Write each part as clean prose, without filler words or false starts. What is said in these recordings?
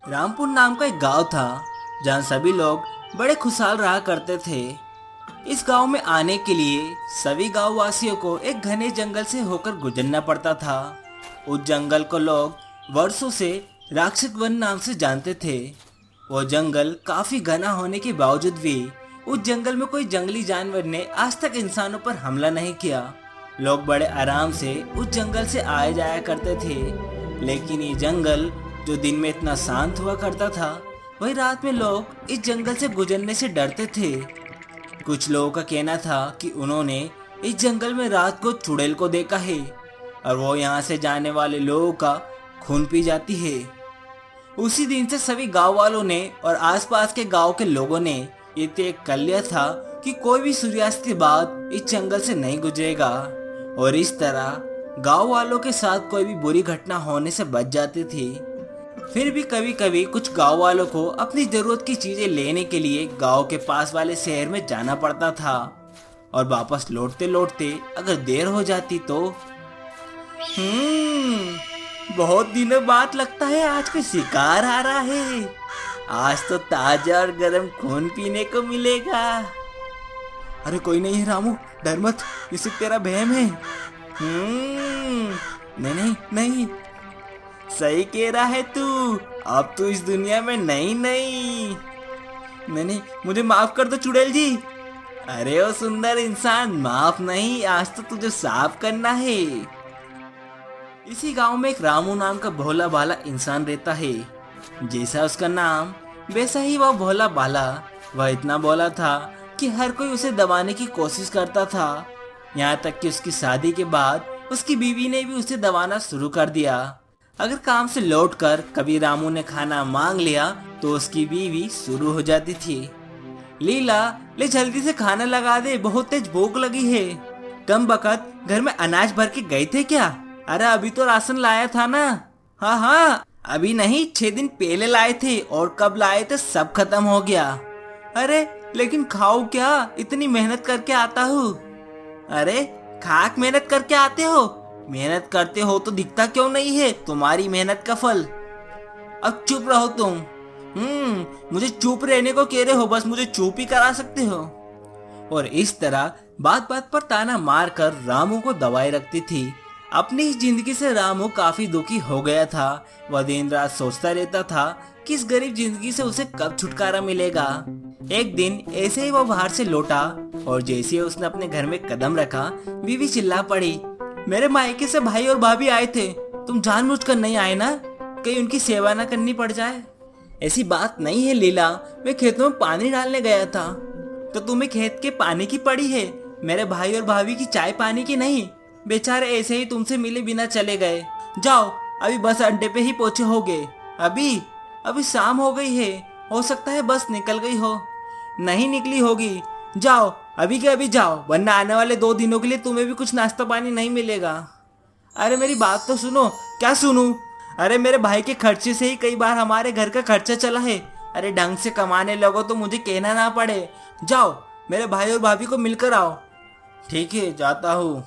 रामपुर नाम का एक गांव था जहां सभी लोग बड़े खुशहाल रहा करते थे। इस गांव में आने के लिए सभी गांव वासियों को एक घने जंगल से होकर गुजरना पड़ता था। उस जंगल को लोग वर्षों से राक्षस वन नाम से जानते थे। वो जंगल काफी घना होने के बावजूद भी उस जंगल में कोई जंगली जानवर ने आज तक इंसानों पर हमला नहीं किया। लोग बड़े आराम से उस जंगल से आए जाया करते थे। लेकिन ये जंगल जो दिन में इतना शांत हुआ करता था, वही रात में लोग इस जंगल से गुजरने से डरते थे। कुछ लोगों का कहना था कि उन्होंने इस जंगल में रात को चुड़ैल को देखा है और वो यहाँ से जाने वाले लोगों का खून पी जाती है। उसी दिन से सभी गांव वालों ने और आसपास के गांव के लोगों ने ये तय कर लिया था कि कोई भी सूर्यास्त के बाद इस जंगल से नहीं गुजरेगा। और इस तरह गांव वालों के साथ कोई भी बुरी घटना होने से बच जाती थी। फिर भी कभी कभी कुछ गांव वालों को अपनी जरूरत की चीजें लेने के लिए गांव के पास वाले शहर में जाना पड़ता था और वापस लौटते लौटते अगर देर हो जाती तो बहुत दिनों बाद लगता है आज कोई शिकार आ रहा है। आज तो ताजा और गर्म खून पीने को मिलेगा। अरे कोई नहीं है रामू, डर मत, ये सिर्फ तेरा वहम है। नहीं नहीं नहीं, सही कह रहा है तू। अब तू इस दुनिया में नहीं नहीं नहीं, मुझे माफ कर दो चुड़ैल जी। अरे ओ सुंदर इंसान, माफ नहीं, आज तो तुझे साफ करना है। इसी गांव में एक रामू नाम का भोला भाला इंसान रहता है। जैसा उसका नाम वैसा ही वह भोला भाला। वह इतना भोला था कि हर कोई उसे दबाने की कोशिश करता था। यहाँ तक कि उसकी शादी के बाद उसकी बीवी ने भी उसे दबाना शुरू कर दिया। अगर काम से लौटकर कभी रामू ने खाना मांग लिया तो उसकी बीवी शुरू हो जाती थी, लीला ले जल्दी से खाना लगा दे, बहुत तेज भूख लगी है। कम बकत घर में अनाज भर के गए थे क्या? अरे अभी तो राशन लाया था ना। हाँ हाँ, अभी नहीं, 6 दिन पहले लाए थे और कब लाए थे सब खत्म हो गया। अरे लेकिन खाओ क्या, इतनी मेहनत करके आता हूँ। अरे खाक मेहनत करके आते हो? मेहनत करते हो तो दिखता क्यों नहीं है तुम्हारी मेहनत का फल? अब चुप रहो तुम। मुझे चुप रहने को कह रहे हो, बस मुझे चुप ही करा सकते हो। और इस तरह बात बात पर ताना मार कर रामू को दबाए रखती थी। अपनी इस जिंदगी से रामू काफी दुखी हो गया था। वह दिन रात सोचता रहता था कि इस गरीब जिंदगी से उसे कब छुटकारा मिलेगा। एक दिन ऐसे ही वह बाहर से लौटा और जैसे ही उसने अपने घर में कदम रखा, बीवी चिल्ला पड़ी, मेरे मायके से भाई और भाभी आए थे, तुम जानबूझकर नहीं आए ना? कहीं उनकी सेवा ना करनी पड़ जाए। ऐसी बात नहीं है लीला, मैं खेतों में पानी डालने गया था। तो तुम्हें खेत के पानी की पड़ी है, मेरे भाई और भाभी की चाय पानी की नहीं। बेचारे ऐसे ही तुमसे मिले बिना चले गए। जाओ, अभी बस अड्डे पे ही पहुंचे होगे। अभी शाम हो गई है, हो सकता है बस निकल गई हो। नहीं निकली होगी, जाओ अभी के अभी जाओ, वरना आने वाले 2 दिनों के लिए तुम्हें भी कुछ नाश्ता पानी नहीं मिलेगा। अरे मेरी बात तो सुनो। क्या सुनूं? अरे मेरे भाई के खर्चे से ही कई बार हमारे घर का खर्चा चला है। अरे ढंग से कमाने लगो तो मुझे कहना ना पड़े। जाओ, मेरे भाई और भाभी को मिलकर आओ। ठीक है, जाता हूँ।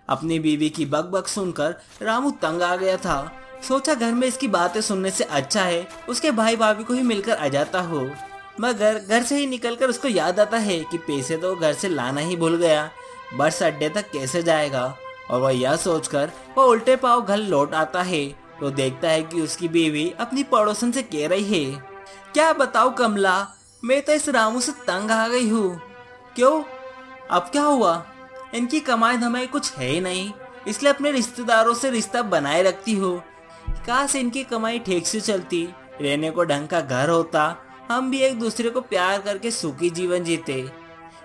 अपनी बीवी की बकबक सुनकर रामू तंग आ गया था। सोचा घर में इसकी बातें सुनने से अच्छा है उसके भाई भाभी को ही मिलकर आ जाता हो। मगर घर से ही निकलकर उसको याद आता है कि पैसे तो घर से लाना ही भूल गया, बस अड्डे तक कैसे जाएगा। और वह यह सोचकर वह उल्टे पांव घर लौट आता है तो देखता है कि उसकी बीवी अपनी पड़ोसन से कह रही है, क्या बताऊं कमला, मैं तो इस रामू से तंग आ गई हूँ। क्यों, अब क्या हुआ? इनकी कमाई धमाई कुछ है ही नहीं, इसलिए अपने रिश्तेदारों से रिश्ता बनाए रखती हो। काश इनकी कमाई ठीक से चलती, रहने को ढंग का घर होता, हम भी एक दूसरे को प्यार करके सुखी जीवन जीते।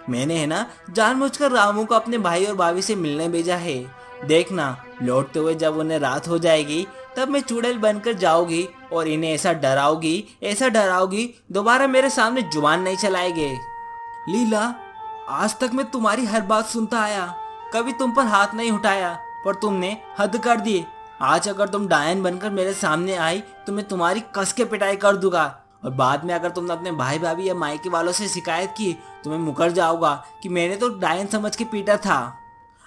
मैंने है ना जानबूझकर रामू को अपने भाई और भाभी से मिलने भेजा है। देखना, लौटते हुए जब उन्हें रात हो जाएगी तब मैं चुड़ैल बनकर जाऊंगी और इन्हें ऐसा डराऊंगी दोबारा मेरे सामने जुबान नहीं चलाएंगे। लीला, आज तक मैं तुम्हारी हर बात सुनता आया, कभी तुम पर हाथ नहीं उठाया, पर तुमने हद कर दी। आज अगर तुम डायन बनकर मेरे सामने आई तो मैं तुम्हारी कस के पिटाई कर दूंगा और बाद में अगर तुमने अपने भाई भाभी या मायके वालों से शिकायत की तो मैं मुकर जाऊंगा कि मैंने तो डायन समझ के पीटा था।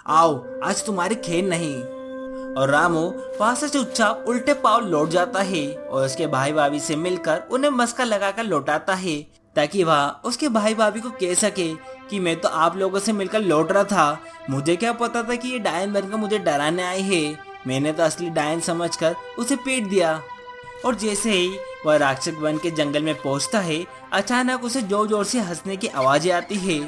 आओ, आज तुम्हारी खेल नहीं। और रामू वहां से चुपचाप उल्टे पाँव लौट जाता है और उसके भाई भाभी से मिलकर उन्हें मस्का लगाकर लौटाता है, ताकि वह उसके भाई भाभी को कह सके कि मैं तो आप लोगों से मिलकर लौट रहा था, मुझे क्या पता था कि ये डायन बनकर मुझे डराने आए हैं, मैंने तो असली डायन समझकर उसे पीट दिया। और जैसे ही वह राक्षस बन के जंगल में पहुंचता है, अचानक उसे जोर जोर से हंसने की आवाजें आती है।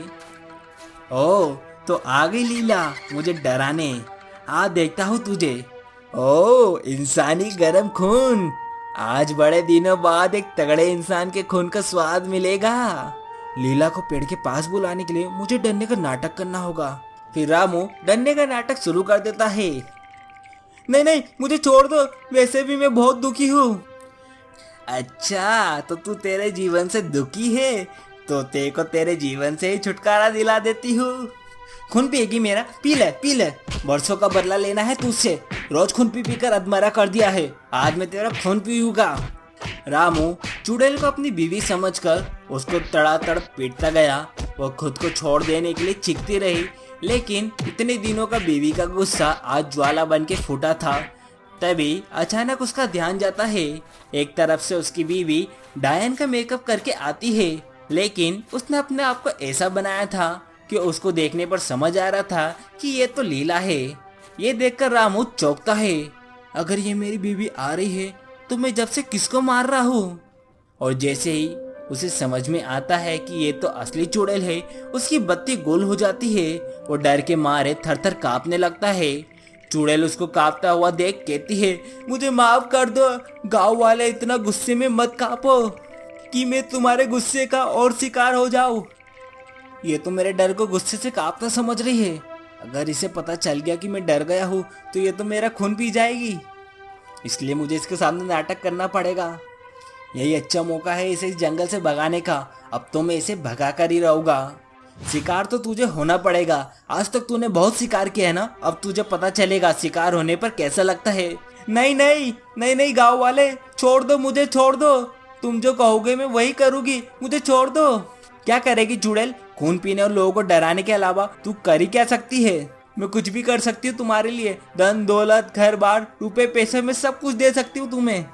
ओ तो आ गई लीला मुझे डराने, आ देखता हूँ तुझे। ओ इंसानी गरम खून, आज बड़े दिनों बाद एक तगड़े इंसान के खून का स्वाद मिलेगा। लीला को पेड़ के पास बुलाने के लिए मुझे डरने का नाटक करना होगा। फिर रामू डरने का नाटक शुरू कर देता है। नहीं नहीं मुझे छोड़ दो, वैसे भी मैं बहुत दुखी हूँ। अच्छा तो तू तेरे जीवन से दुखी है, तो तेरे को तेरे जीवन से ही छुटकारा दिला देती हूँ। खून पिएगी मेरा, पी ले पी ले, बरसों का बदला लेना है तुझसे, रोज खून पी पी कर अधमरा कर दिया है, आज मैं तेरा खून पीऊंगा। रामू चुड़ैल को अपनी बीवी समझकर उसको तड़ातड़ पीटता गया। वो खुद को छोड़ देने के लिए चीखती रही, लेकिन इतने दिनों का बीवी का गुस्सा आज ज्वाला बन के फूटा था। तभी अचानक उसका ध्यान जाता है, एक तरफ से उसकी बीवी डायन का मेकअप करके आती है, लेकिन उसने अपने आप को ऐसा बनाया था कि उसको देखने पर समझ आ रहा था कि ये तो लीला है। ये देखकर रामू चौंकता है, अगर ये मेरी बीवी आ रही है तो मैं जब से किसको मार रहा हूँ। और जैसे ही उसे समझ में आता है कि ये तो असली चुड़ैल है, उसकी बत्ती गोल हो जाती है। वो डर के मारे थर थर कांपने लगता है। चुड़ैल उसको कांपता हुआ देख कहती है, मुझे माफ कर दो, गांव वाले इतना गुस्से में मत कांपो कि मैं तुम्हारे गुस्से का और शिकार हो जाऊं। ये तो मेरे डर को गुस्से से कांपता समझ रही है, अगर इसे पता चल गया कि मैं डर गया हूँ तो ये तो मेरा खून पी जाएगी, इसलिए मुझे इसके सामने नाटक करना पड़ेगा। यही अच्छा मौका है इसे इस जंगल से भगाने का, अब तो मैं इसे भगा कर ही रहूंगा। शिकार तो तुझे होना पड़ेगा, आज तक तूने बहुत शिकार किया है ना, अब तुझे पता चलेगा शिकार होने पर कैसा लगता है। नहीं नहीं नहीं नहीं गाँव वाले छोड़ दो, मुझे छोड़ दो, तुम जो कहोगे मैं वही करूंगी, मुझे छोड़ दो। क्या करेगी चुड़ैल, खून पीने और लोगों को डराने के अलावा तू कर ही क्या सकती है। मैं कुछ भी कर सकती हूँ तुम्हारे लिए, धन दौलत घर बार रुपए पैसे में सब कुछ दे सकती हूँ तुम्हें।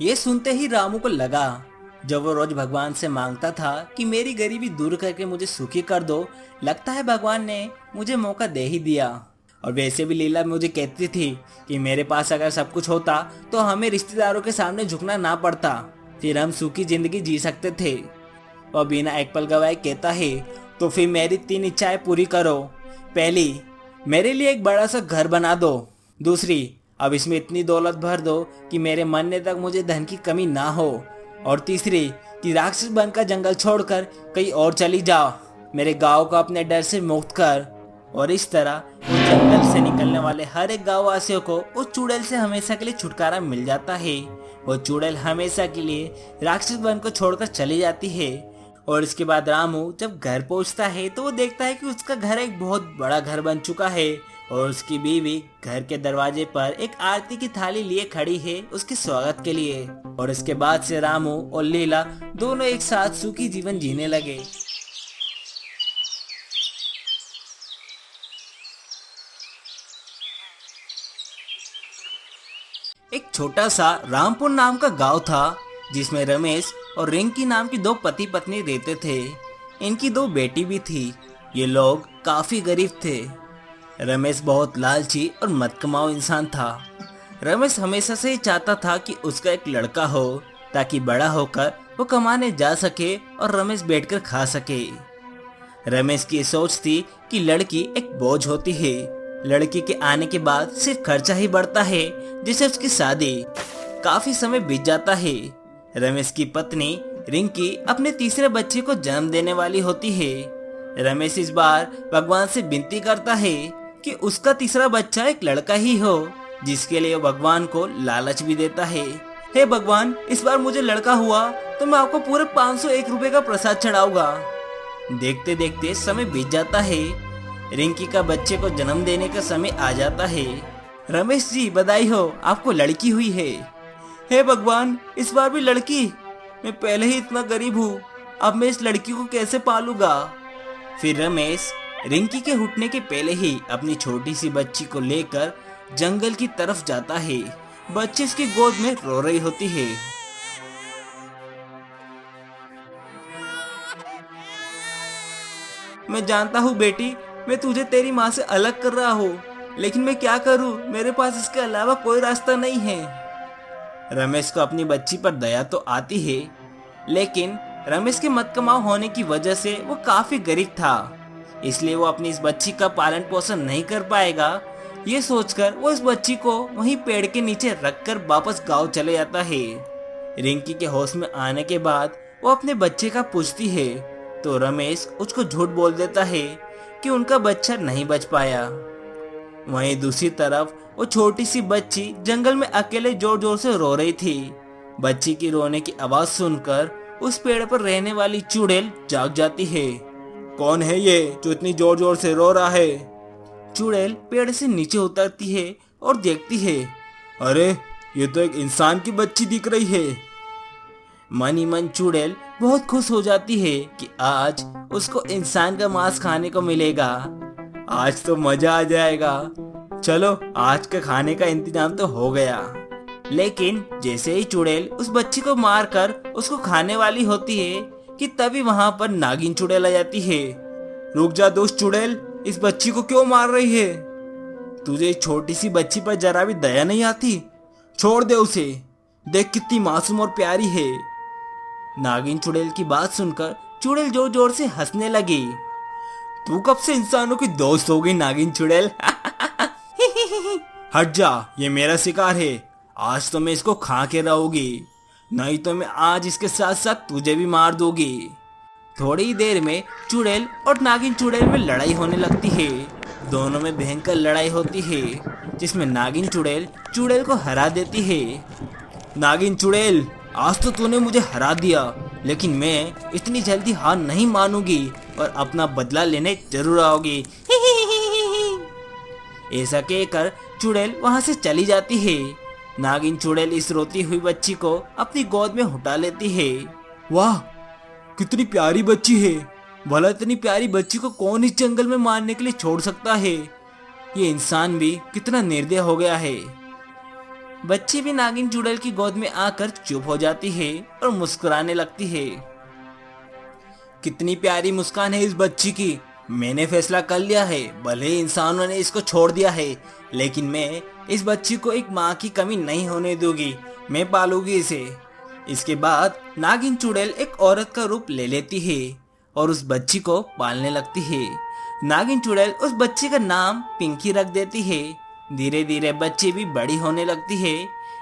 ये सुनते ही रामू को लगा, जब वो रोज भगवान से मांगता था कि मेरी गरीबी दूर करके मुझे सुखी कर दो, लगता है भगवान ने मुझे मौका दे ही दिया। और वैसे भी लीला मुझे कहती थी कि मेरे पास अगर सब कुछ होता तो हमें रिश्तेदारों के सामने झुकना ना पड़ता, फिर हम सुखी जिंदगी जी सकते थे। और बिना एक पल गवाए कहता है, तो फिर मेरी 3 इच्छाएं पूरी करो। पहली, मेरे लिए एक बड़ा सा घर बना दो। दूसरी, अब इसमें इतनी दौलत भर दो कि मेरे मरने तक मुझे धन की कमी ना हो। और तीसरी, कि राक्षस बनकर जंगल छोड़कर कहीं और चली जाओ, मेरे गांव को अपने डर से मुक्त कर। और इस तरह उस जंगल से निकलने वाले हर एक गाँव वासियों को उस चुड़ैल से हमेशा के लिए छुटकारा मिल जाता है। वो चुड़ैल हमेशा के लिए राक्षस बन को छोड़कर चली जाती है। और इसके बाद रामू जब घर पहुंचता है तो वो देखता है कि उसका घर एक बहुत बड़ा घर बन चुका है और उसकी बीवी घर के दरवाजे पर एक आरती की थाली लिए खड़ी है उसके स्वागत के लिए। और इसके बाद से रामू और लीला दोनों एक साथ सुखी जीवन जीने लगे। एक छोटा सा रामपुर नाम का गांव था, जिसमें रमेश और रिंकी नाम की 2 पति पत्नी रहते थे। इनकी 2 बेटी भी थी। ये लोग काफी गरीब थे। रमेश बहुत लालची और मदकमाऊ इंसान था। रमेश हमेशा से ही चाहता था कि उसका एक लड़का हो, ताकि बड़ा होकर वो कमाने जा सके और रमेश बैठकर खा सके। रमेश की सोच थी कि लड़की एक बोझ होती है, लड़की के आने के बाद सिर्फ खर्चा ही बढ़ता है, जिससे उसकी शादी। काफी समय बीत जाता है। रमेश की पत्नी रिंकी अपने तीसरे बच्चे को जन्म देने वाली होती है। रमेश इस बार भगवान से विनती करता है कि उसका तीसरा बच्चा एक लड़का ही हो, जिसके लिए भगवान को लालच भी देता है। हे भगवान, इस बार मुझे लड़का हुआ तो मैं आपको पूरे 501 रुपए का प्रसाद चढ़ाऊंगा। देखते देखते समय बीत जाता है। रिंकी का बच्चे को जन्म देने का समय आ जाता है। रमेश जी बधाई हो, आपको लड़की हुई है। हे भगवान, इस बार भी लड़की, मैं पहले ही इतना गरीब हूँ, अब मैं इस लड़की को कैसे पालूंगा। फिर रमेश रिंकी के उठने के पहले ही अपनी छोटी सी बच्ची को लेकर जंगल की तरफ जाता है। बच्ची उसकी गोद में रो रही होती है। मैं जानता हूँ बेटी, मैं तुझे तेरी माँ से अलग कर रहा हूँ, लेकिन मैं क्या करूँ, मेरे पास इसके अलावा कोई रास्ता नहीं है। रमेश को अपनी बच्ची पर दया तो आती है, लेकिन रमेश के मत कमाऊ होने की वजह से वो काफी गरीब था, इसलिए वो अपनी इस बच्ची का पालन पोषण नहीं कर पाएगा। ये सोचकर वो इस बच्ची को वहीं पेड़ के नीचे रखकर वापस गांव चले जाता है। रिंकी के होश में आने के बाद वो अपने बच्चे का पूछती है, तो रमेश उसको झूठ बोल देता है कि उनका बच्चा नहीं बच पाया। वहीं दूसरी तरफ वो छोटी सी बच्ची जंगल में अकेले जोर जोर से रो रही थी। बच्ची की रोने की आवाज सुनकर उस पेड़ पर रहने वाली चुड़ैल जाग जाती है। कौन है ये जो इतनी जोर जोर से रो रहा है? चुड़ैल पेड़ से नीचे उतरती है और देखती है, अरे ये तो एक इंसान की बच्ची दिख रही है। मन ही मन चुड़ैल बहुत खुश हो जाती है कि आज उसको इंसान का मांस खाने को मिलेगा। आज तो मजा आ जाएगा। चलो आज के खाने का इंतजाम तो हो गया। लेकिन जैसे ही चुड़ैल उस बच्ची को मारकर उसको खाने वाली होती है कि तभी वहां पर नागिन चुड़ैल आ जाती है। रुक जा दोस्त चुड़ैल, इस बच्ची को क्यों मार रही है? तुझे इस छोटी सी बच्ची पर जरा भी दया नहीं आती? छोड़ दे उसे, देख कितनी मासूम और प्यारी है। नागिन चुड़ैल की बात सुनकर चुड़ैल जोर जोर से हंसने लगी। तू कब से इंसानों की दोस्त हो गई नागिन चुड़ैल? हट जा, ये मेरा शिकार है, आज तो मैं इसको खा के रहूंगी, नहीं तो मैं आज इसके साथ साथ तुझे भी मार दूंगी। थोड़ी ही देर में चुड़ैल और नागिन चुड़ैल में लड़ाई होने लगती है। दोनों में भयंकर लड़ाई होती है, जिसमें नागिन चुड़ैल चुड़ैल को हरा देती है। नागिन चुड़ैल, आज तो तूने मुझे हरा दिया, लेकिन मैं इतनी जल्दी हार नहीं मानूंगी और अपना बदला लेने जरूर आओगी। ऐसा कहकर चुड़ैल वहां से चली जाती है। नागिन चुड़ैल इस रोती हुई बच्ची को अपनी गोद में उठा लेती है। वाह, कितनी प्यारी बच्ची है। भला इतनी प्यारी बच्ची को कौन इस जंगल में मारने के लिए छोड़ सकता है? ये इंसान भी कितना निर्दय हो गया है। बच्ची भी नागिन चुड़ैल की गोद में आकर चुप हो जाती है और मुस्कुराने लगती है। कितनी प्यारी मुस्कान है इस बच्ची की। मैंने फैसला कर लिया है, भले ही इंसानों ने इसको छोड़ दिया है, लेकिन मैं इस बच्ची को एक माँ की कमी नहीं होने दूंगी। मैं पालूंगी इसे। इसके बाद नागिन चुड़ैल एक औरत का रूप ले लेती है और उस बच्ची को पालने लगती है। नागिन चुड़ैल उस बच्ची का नाम पिंकी रख देती है। धीरे धीरे बच्ची भी बड़ी होने लगती है।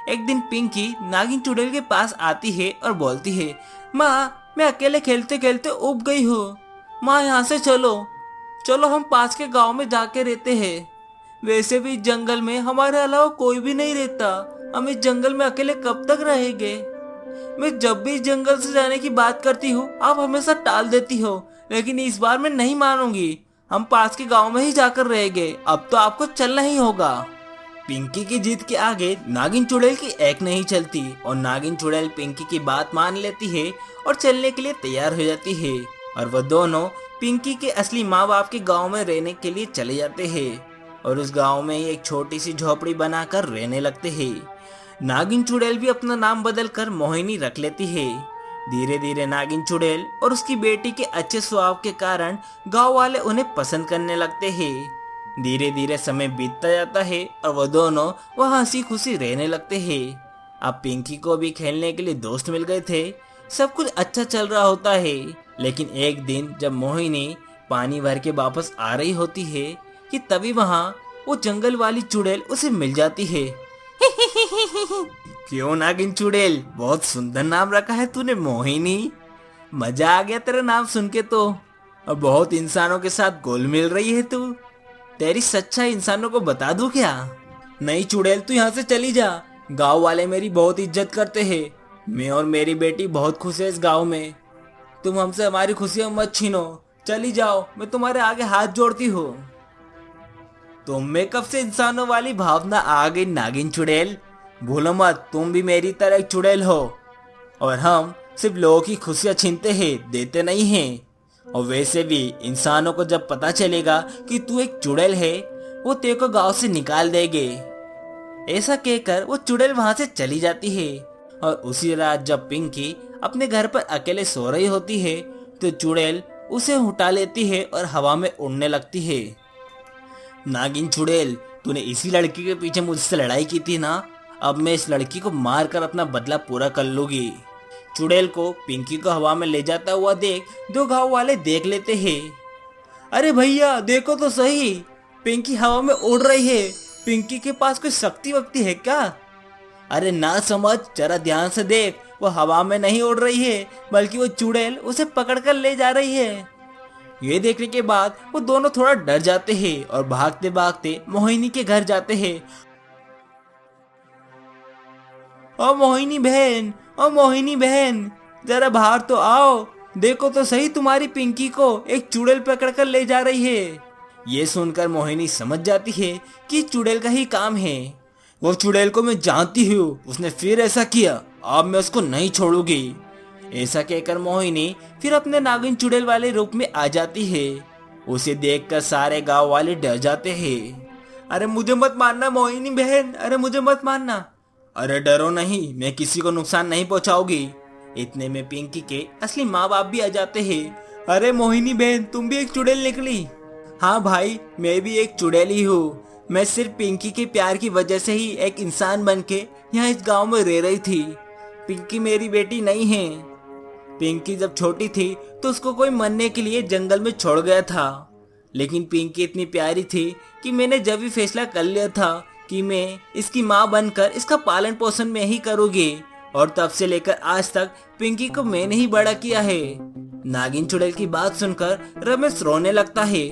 एक दिन पिंकी नागिन चुड़ैल के पास आती है और बोलती है, माँ, मैं अकेले खेलते खेलते उब गई हूँ। माँ, यहाँ से चलो चलो, हम पास के गांव में जाके रहते हैं। वैसे भी जंगल में हमारे अलावा कोई भी नहीं रहता, हम इस जंगल में अकेले कब तक रहेंगे? मैं जब भी इस जंगल से जाने की बात करती हूँ आप हमेशा टाल देती हो, लेकिन इस बार मैं नहीं मानूंगी। हम पास के गांव में ही जाकर रहेंगे, अब तो आपको चलना ही होगा। पिंकी की जिद के आगे नागिन चुड़ैल की एक नहीं चलती और नागिन चुड़ैल पिंकी की बात मान लेती है और चलने के लिए तैयार हो जाती है और वह दोनों पिंकी के असली माँ बाप के गांव में रहने के लिए चले जाते हैं और उस गांव में एक छोटी सी झोपड़ी बनाकर रहने लगते हैं। नागिन चुड़ैल भी अपना नाम बदलकर मोहिनी रख लेती है। धीरे धीरे नागिन चुड़ैल और उसकी बेटी के अच्छे स्वभाव के कारण गांव वाले उन्हें पसंद करने लगते हैं। धीरे धीरे समय बीतता जाता है और वह दोनों वह हंसी खुशी रहने लगते हैं। अब पिंकी को भी खेलने के लिए दोस्त मिल गए थे। सब कुछ अच्छा चल रहा होता है, लेकिन एक दिन जब मोहिनी पानी भर के वापस आ रही होती है कि तभी वहाँ वो जंगल वाली चुड़ैल उसे मिल जाती है। क्यों नागिन चुड़ैल, बहुत सुंदर नाम रखा है तूने मोहिनी। मजा आ गया तेरा नाम सुन के तो। अब बहुत इंसानों के साथ घुल मिल रही है तू। तेरी सच्चाई इंसानों को बता दूं क्या? नहीं चुड़ैल, तू यहाँ से चली जा। गांव वाले मेरी बहुत इज्जत करते हैं। मैं और मेरी बेटी बहुत खुश है इस गांव में। तुम हमसे हमारी खुशियां मत छीनो, चली जाओ, मैं तुम्हारे आगे हाथ जोड़ती हूँ। तुम में कब से इंसानों वाली भावना आ गई नागिन चुड़ैल? भूलो मत, तुम भी मेरी तरह एक चुड़ैल हो और हम सिर्फ लोगों की खुशियां छीनते हैं, देते नहीं हैं। और वैसे भी इंसानों को जब पता चलेगा कि तू एक चुड़ैल है, वो तेरे को गांव से निकाल देंगे। ऐसा कहकर वो चुड़ैल वहां से चली जाती है। और उसी रात जब पिंकी अपने घर पर अकेले सो रही होती है तो चुड़ैल उसे उठा लेती है और हवा में उड़ने लगती है। नागिन चुड़ैल, तूने इसी लड़की के पीछे मुझसे लड़ाई की थी ना, अब मैं इस लड़की को मार कर अपना बदला पूरा कर लूंगी। चुड़ैल को पिंकी को हवा में ले जाता हुआ देख दो गांव वाले देख लेते हैं। अरे भैया देखो तो सही, पिंकी हवा में उड़ रही है। पिंकी के पास कोई शक्ति वक्ति है क्या? अरे ना समझ, जरा ध्यान से देख, वो हवा में नहीं उड़ रही है बल्कि वो चुड़ैल उसे पकड़कर ले जा रही है। ये देखने के बाद वो दोनों थोड़ा डर जाते हैं और भागते भागते मोहिनी के घर जाते हैं। ओ मोहिनी बहन, ओ मोहिनी बहन, जरा बाहर तो आओ, देखो तो सही तुम्हारी पिंकी को एक चुड़ैल पकड़कर ले जा रही है। ये सुनकर मोहिनी समझ जाती है कि चुड़ैल का ही काम है। वो चुड़ैल को मैं जानती हूँ, उसने फिर ऐसा किया, अब मैं उसको नहीं छोड़ूंगी। ऐसा कहकर मोहिनी फिर अपने नागिन चुड़ैल वाले रूप में आ जाती है। उसे देखकर सारे गांव वाले डर जाते हैं। अरे मुझे मत मारना मोहिनी बहन, अरे मुझे मत मारना। अरे डरो नहीं, मैं किसी को नुकसान नहीं पहुंचाऊंगी। इतने में पिंकी के असली माँ बाप भी आ जाते हैं। अरे मोहिनी बहन, तुम भी एक चुड़ैल निकली? हाँ भाई, मैं भी एक चुड़ैल ही हूँ। मैं सिर्फ पिंकी के प्यार की वजह से ही एक इंसान बन के यहाँ इस गांव में रह रही थी। पिंकी मेरी बेटी नहीं है। पिंकी जब छोटी थी तो उसको कोई मरने के लिए जंगल में छोड़ गया था, लेकिन पिंकी इतनी प्यारी थी कि मैंने जब भी फैसला कर लिया था कि मैं इसकी माँ बनकर इसका पालन पोषण मैं ही करूँगी, और तब से लेकर आज तक पिंकी को मैंने ही बड़ा किया है। नागिन चुड़ैल की बात सुनकर रमेश रोने लगता है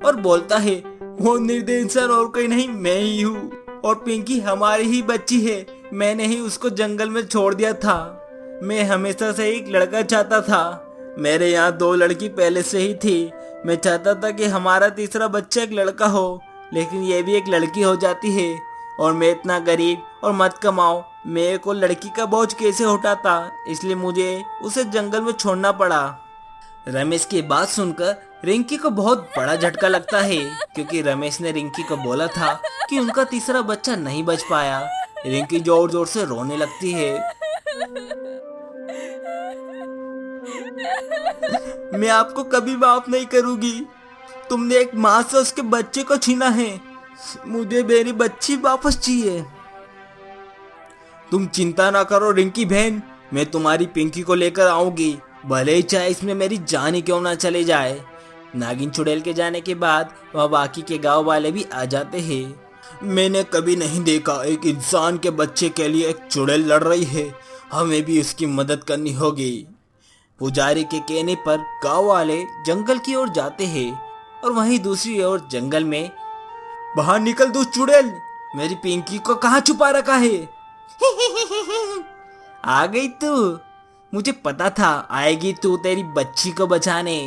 और बोलता है, वो निर्दयी इंसान और कोई नहीं, मैं ही हूँ, और पिंकी हमारी ही बच्ची है। मैंने ही उसको जंगल में छोड़ दिया था। मैं हमेशा से एक लड़का चाहता था। मेरे यहाँ 2 लड़की पहले से ही थी। मैं चाहता था कि हमारा तीसरा बच्चा एक लड़का हो, लेकिन ये भी एक लड़की हो जाती है, और मैं इतना गरीब और मत कमाऊं, मेरे को लड़की का बोझ कैसे उठाता, इसलिए मुझे उसे जंगल में छोड़ना पड़ा। रमेश की बात सुनकर रिंकी को बहुत बड़ा झटका लगता है, क्योंकि रमेश ने रिंकी को बोला था कि उनका तीसरा बच्चा नहीं बच पाया। रिंकी जोर जोर से रोने लगती है। मैं आपको कभी माफ नहीं करूंगी। तुमने एक माँ से उसके बच्चे को छीना है। मुझे मेरी बच्ची वापस चाहिए। तुम चिंता ना करो रिंकी बहन, मैं तुम्हारी पिंकी को लेकर आऊंगी, भले ही चाहे इसमें मेरी जान ही क्यों ना चले जाए। नागिन चुड़ैल के जाने के बाद वह बाकी के गांव वाले भी आ जाते हैं। मैंने कभी नहीं देखा एक इंसान के बच्चे के लिए एक चुड़ैल लड़ रही है, हमें भी उसकी मदद करनी होगी। पुजारी के कहने पर गांव वाले जंगल की ओर जाते हैं, और वहीं दूसरी ओर जंगल में, बाहर निकल दो चुड़ैल, मेरी पिंकी को कहाँ छुपा रखा है? आ गई तू, मुझे पता था आएगी तू तेरी बच्ची को बचाने,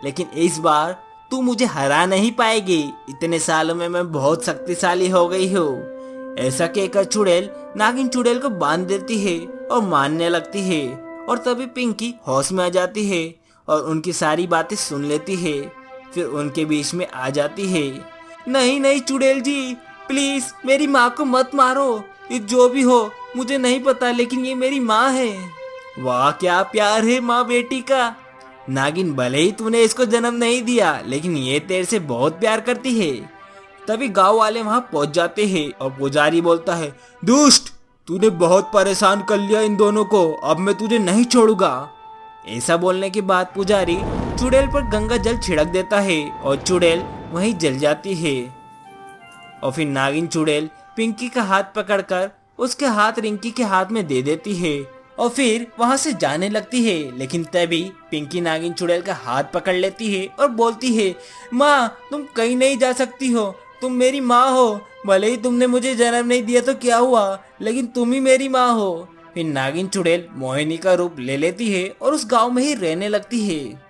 लेकिन इस बार तू मुझे हरा नहीं पाएगी। इतने सालों में मैं बहुत शक्तिशाली हो गई हूँ। ऐसा कहकर चुड़ैल नागिन चुड़ैल को बांध देती है और मारने लगती है, और तभी पिंकी होश में आ जाती है और उनकी सारी बातें सुन लेती है। फिर उनके बीच में आ जाती है। नहीं नहीं चुड़ैल जी, प्लीज मेरी माँ को मत मारो। ये जो भी हो मुझे नहीं पता, लेकिन ये मेरी माँ है। वाह क्या प्यार है माँ बेटी का। नागिन, भले ही तूने इसको जन्म नहीं दिया, लेकिन ये तेरे से बहुत प्यार करती है। तभी गांव वाले वहां पहुंच जाते हैं और पुजारी बोलता है, दुष्ट, तूने बहुत परेशान कर लिया इन दोनों को, अब मैं तुझे नहीं छोड़ूंगा। ऐसा बोलने के बाद पुजारी चुड़ैल पर गंगा जल छिड़क देता है और चुड़ैल वहीं जल जाती है। और फिर नागिन चुड़ैल पिंकी का हाथ पकड़कर उसके हाथ रिंकी के हाथ में दे देती है और फिर वहां से जाने लगती है। लेकिन तभी पिंकी नागिन चुड़ैल का हाथ पकड़ लेती है और बोलती है, माँ तुम कहीं नहीं जा सकती हो, तुम मेरी माँ हो। भले ही तुमने मुझे जन्म नहीं दिया तो क्या हुआ, लेकिन तुम ही मेरी माँ हो। फिर नागिन चुड़ैल मोहिनी का रूप ले लेती है और उस गांव में ही रहने लगती है।